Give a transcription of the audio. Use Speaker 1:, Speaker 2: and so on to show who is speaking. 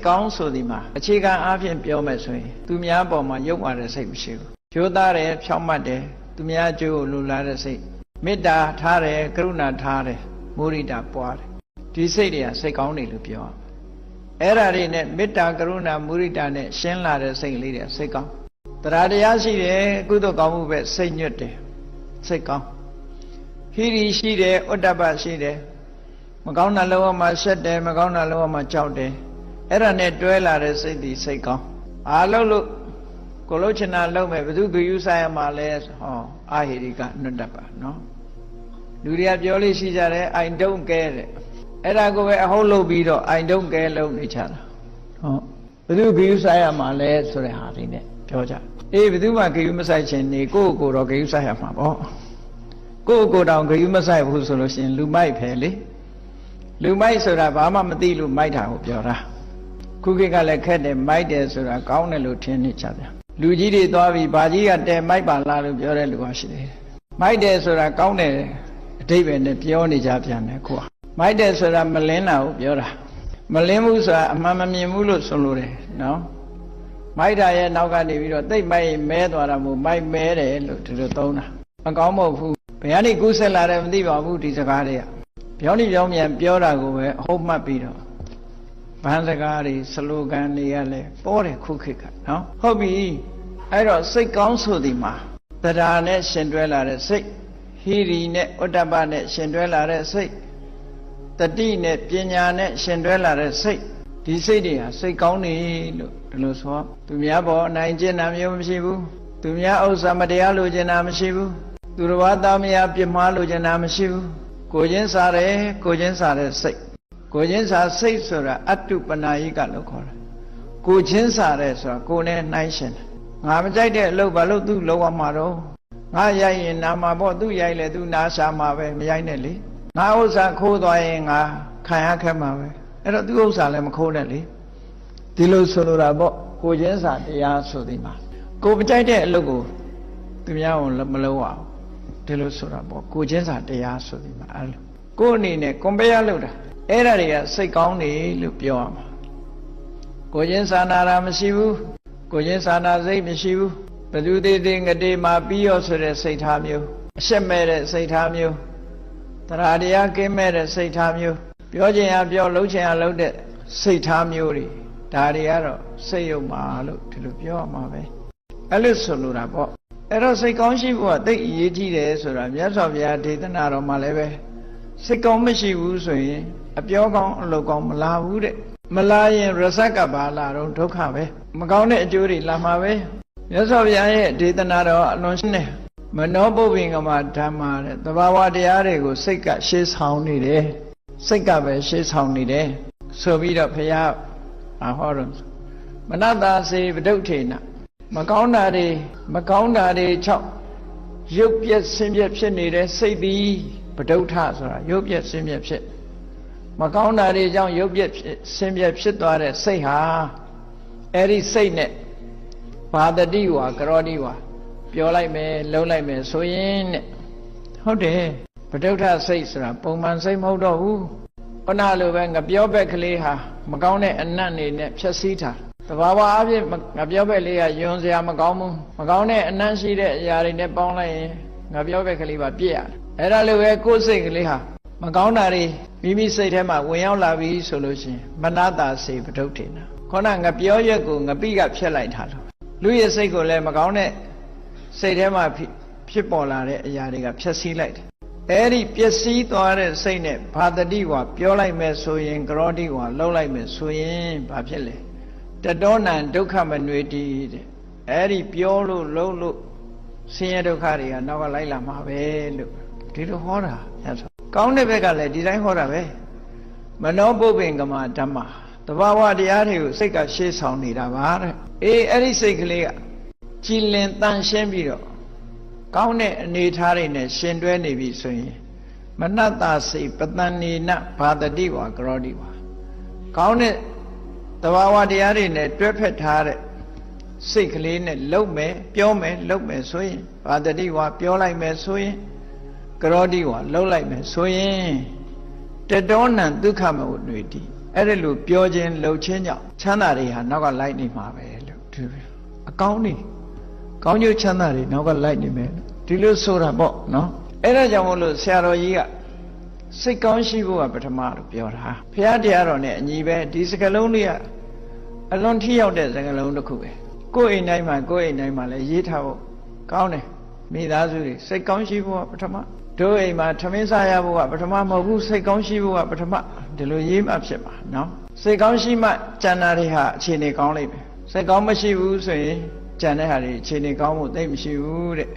Speaker 1: ကောင်းဆိုဒီမှာအခြေခံအားဖြင့်ပြောမယ်ဆိုရင်သူများပေါ်မှာရုပ်မာတဲ့စိတ်မရှိဘူးကြိုးသားတယ်ဖြောင့်မတ်တယ်သူများအကျိုးကိုလိုလားတဲ့စိတ်မေတ္တာထားတယ်ကရုဏာထားတယ်မုဒိတာပွားတယ်ဒီစိတ်တွေကစိတ်ကောင်းတယ်လို့ပြောရမယ်အဲ့ဒါတွေနဲ့မေတ္တာကရုဏာမုဒိတာနဲ့ရှင်းလာတဲ့စိတ်လေးတွေစိတ်ကောင်းတရားတရားရှိတယ်ကုသိုလ်ကောင်းမှုပဲစိတ်ညွတ်တယ်စိတ်ကောင်းဟိရိရှိတယ်ဥတ္တပရှိတယ်မကောင်းတာလောမှာရှက်တယ်မကောင်းတာလောမှာကြောက်တယ်အဲ့ဒါနဲ့တွဲလာတဲ့စိတ်ဒီစိတ်ကောင်းအားလုံးလို့ကိုလို့ချင်တာလုံးမယ်ဘယ်သူဂယုဆိုင်ရမှာလဲဟောအာဟိရိကအနုတ္တပနော်လူတွေကပြောလို့ရှိကြတယ်အိုင်တုံးကဲတဲ့အဲ့ဒါကိုပဲအဟုတ်လုပ်ပြီးတော့အိုင်တုံးကဲလုံးနေကြတာဟောဘယ်သူဂယုဆိုင်ရမှာလဲဆိုတဲ့ဟာလေးနဲ့ပြောကြအေးဘယ်သူမှဂယုမဆိုင်ချင်နေကိုယ့်ကိုယ်တော့ဂယုဆိုင်ရမှာပေါ့ကိုယ့်ကိုယ်တောင်ဂယုမဆိုင်ဘူးဆိုလို့ရှိရင်လူမိုက်ဖယ်လေလူမိုက်ဆိုတာဘာမှမသိလို့မိုက်တာကိုပြောတာခုခေတ်ကလည်းခက်တယ်မိုက်တယ်ဆိုတာကောင်းတယ်လို့ထင်နေကြတယ်လူကြီးတွေသွားပြီးဘာကြီးကတဲမိုက်ပါလားလို့ပြောတဲ့လူကရှိတယ်မိုက်တယ်ဆိုတာကောင်းတယ်အဓိပ္ပာယ်နဲ့ပြောနေကြပြန်တယ်ခုကမိုက်တယ်ဆိုတာမလင်းတာကိုပြောတာမလင်းဘူးဆိုတာအမှန်မမြင်ဘူးလို့ဆိုလိုတယ်နော်မိုက်တာရဲ့နောက်ကနေပြီးတော့တိတ်မိုက်မဲသွားတာမို့မိုက်မဲတယ်လို့ဒီလိုသုံးတာမကောင်းမဟုတ်ဘူးဘယ်ကနေကူးဆက်လာတယ်မသိပါဘူးဒီစကားတွေကပြောနေပြောမြန်ပြောတာကိုပဲအဟုတ်မှတ်ပြီးတော့ဗန်းစကားတွေစလိုဂန်တွေကလည်းပေါ်တယ်ခုခေတ်ကနော်ဟုတ်ပြီအဲ့တော့စိတ်ကောင်းဆိုဒီမှာတရားနဲ့ရှင်တွဲလာတဲ့စိတ်ဟိရိနဲ့ဥတ္တပနဲ့ရှင်တွဲလာတဲ့စိတ်တတိနဲ့ပညာနဲ့ရှင်တွဲလာတဲ့စိတ်ဒီစိတ်တွေဟာစိတ်ကောင်းနေလို့ဒီလိုဆိုသူများပေါ်အနိုင်ကျင့်တာမျိုးမရှိဘူးသူများဥစ္စာမတရားလိုချင်တာမရှိဘူးသူတော်ဘာသားမယားပြစ်မှားလိုချင်တာမရှိဘူးကိုချင်းစားတယ်ကိုချင်းစားတဲ့စိတ်ကိုချင်းစားစိတ်ဆိုတာအတုပနာယိကလို့ခေါ်တယ်ကိုချင်းစားတယ်ဆိုတာကိုနဲ့နှိုင်းရှင်တယ်ငါမကြိုက်တဲ့အလုပ်ဘာလို့သူ့လောက်ရမှာတော့ငါရိုက်ရင်နာမှာပေါ့သူ့ရိုက်လေသူ့နာရှာမှာပဲမရိုက်နဲ့လေငါဥစ္စာခိုးသွားရင်ငါခံရခက်မှာပဲအဲ့တော့သူ့ဥစ္စာလည်းမခိုးနဲ့လေဒီလိုဆိုလိုတာပေါ့ကိုချင်းစားတရားဆိုဒီမှာကိုမကြိုက်တဲ့အလုပ်ကိုသူများကိုမလုပ်အောင်ဒီလိုဆိုတာပေါ့ကိုချင်းစာတရားဆိုဒီမှာအဲ့လိုကိုယ်အနေနဲ့ကွန်ပျားလုပ်တာအဲ့ဒါတွေကစိတ်ကောင်းနေလို့ပြောရမှာကိုချင်းစာနာတာမရှိဘူးကိုချင်းစာနာစိတ်မရှိဘူးဘယ်သူသေးသေးငတေမှာပြီးရောဆိုတဲ့စိတ်ထားမျိုးအရှက်မဲ့တဲ့စိတ်ထားမျိုးတရားတရားကင်းမဲ့တဲ့စိတ်ထားမျိုးပြောချင်ရပြောလှုပ်ချင်ရလှုပ်တဲ့စိတ်ထားမျိုးတွေဒါတွေကတော့စိတ်ယုံမှာလို့ဒီလိုပြောရမှာပဲအဲ့လိုဆိုလိုတာပေါ့အဲ့တော့စိတ်ကောင်းရှိဖို့ကသိအရေးကြီးတယ်ဆိုတာမြတ်စွာဘုရားဒေသနာတော်မှာလည်းပဲစိတ်ကောင်းမရှိဘူးဆိုရင်အပြောကောင်းအလုပ်ကောင်းမလာဘူးတဲ့မလာရင်ရဇက်ကဘာလာတော့ဒုက္ခပဲမကောင်းတဲ့အကျိုးတွေလာမှာပဲမြတ်စွာဘုရားရဲ့ဒေသနာတော်အလွန်ရှင်းတယ်မနောပုပ္ပင်္ဂမဓမ္မတဲ့သဘာဝတရားတွေကိုစိတ်ကရှေးဆောင်နေတယ်စိတ်ကပဲရှေးဆောင်နေတယ်ဆိုပြီးတော့ဘုရားဟောတော့မနတာစေပဒုဋ္ဌေနမကောင်းတာတွေ6ရုပ်ပြက်ဆင်းပြက်ဖြစ်နေတဲ့စိတ်သည်ပဒုဋ္ဌဆိုတာရုပ်ပြက်ဆင်းပြက်ဖြစ်မကောင်းတာတွေကြောင့်ရုပ်ပြက်ဆင်းပြက်ဖြစ်သွားတဲ့စိတ်ဟာအဲ့ဒီစိတ်နဲ့ဘာတတိဝါကရောတိဝါပြောလိုက်မယ်လုံးလိုက်မယ်ဆိုရင်တဲ့ဟုတ်တယ်ပဒုဋ္ဌစိတ်ဆိုတာပုံမှန်စိတ်မဟုတ်တော့ဘူးခုနလိုပဲငပြောဘက်ကလေးဟာမကောင်းတဲ့အနတ်နေနဲ့ဖြည့်ဆည်းထားတဘာဝအဖြစ်ငပြောဘက်လေးကယွန်စရာမကောင်းဘူးမကောင်းတဲ့အနတ်ရှိတဲ့အရာတွေနဲ့ပေါင်းလိုက်ရင်ငပြောဘက်ကလေးပါပြည့်ရတယ်အဲ့ဒါလိုပဲကိုယ်စိတ်ကလေးဟာမကောင်းတာတွေမိမိစိတ်ထဲမှာဝင်ရောက်လာပြီဆိုလို့ရှိရင်မနာတာစေပဒုဋ္ဌေနာခေါနငပြောရက်ကိုငပိကဖြတ်လိုက်တာလို့လူရဲ့စိတ်ကိုလည်းမကောင်းတဲ့စိတ်ထဲမှာဖြစ်ပေါ်လာတဲ့အရာတွေကဖြည့်ဆည်းလိုက်တယ်အဲ့ဒီပျက်စီးသွားတဲ့စိတ်နဲ့ဘာတတိဝါပြောလိုက်မယ်ဆိုရင်ကရောတိဝါလှုပ်လိုက်မယ်ဆိုရင်ဘာဖြစ်လဲတတောနံဒုက္ခမနွေတိတဲ့အဲ့ဒီပြောလို့လှုပ်လို့ဆင်းရဲဒုက္ခတွေကနောက်ကလိုက်လာမှာပဲလို့ဒီလိုဟောတာညဆိုကောင်းတဲ့ဘက်ကလည်းဒီတိုင်းဟောတာပဲမနောပုပ္ပင်္ဂမဓမ္မတဘာဝတရားတွေကိုစိတ်ကရှေ့ဆောင်နေတာပါတဲ့အေးအဲ့ဒီစိတ်ကလေးကကြည်လင်တန်ရှင်းပြီးတော့ကောင်းတဲ့အနေထားတွေနဲ့ရှင်တွဲနေပြီဆိုရင်မနတ္တစိပတန်နေနဘာတတိဝါကရောတိဝါကောင်းတဲ့တဘာဝတရားတွေနဲ့တွဲဖက်ထားတဲ့စိတ်ကလေးနဲ့လှုပ်မယ်ပြောမယ်လှုပ်မယ်ဆိုရင်ဘာတတိဝါပြောလိုက်မယ်ဆိုရင်ကရောတိဝါလှုပ်လိုက်မယ်ဆိုရင်တတောနံဒုက္ခမဝိတိ အဲ့ဒီလိုပြောခြင်းလှုပ်ခြင်းကြောင့်ချမ်းသာတွေဟာနောက်ကလိုက်နေမှာပဲလို့ဒီအကောင်းနေကောင်းကျိုးချမ်းသာတွေနောက်ကလိုက်နေမယ်ဒီလိုဆိုတာပေါ့နော်အဲ့ဒါကြောင့်မို့လို့ဆရာတော်ကြီးကစိတ်ကောင်းရှိဖို့ကပထမလို့ပြောတာဘုရားတရားတော်နဲ့အညီပဲဒီစကားလုံးလေးကအလွန်ထိရောက်တဲ့စကားလုံးတစ်ခုပဲကိုယ်အိမ်တိုင်းမှာလည်းရေးထားဖို့ကောင်းတယ်မိသားစုတွေစိတ်ကောင်းရှိဖို့ကပထမတို့အိမ်မှာထမင်းစားရဖို့ကပထမမဟုတ်ဘူးစိတ်ကောင်းရှိဖို့ကပထမဒီလိုရေးမှဖြစ်မှာနော်စိတ်ကောင်းရှိမှကျန်တာတွေဟာအခြေအနေကောင်းလိမ့်မယ်စိတ်ကောင်းမရှိဘူးဆိုရင်ကျန်တဲ့ဟာတွေအခြေအနေကောင်းမှုသိမရှိဘူးတဲ့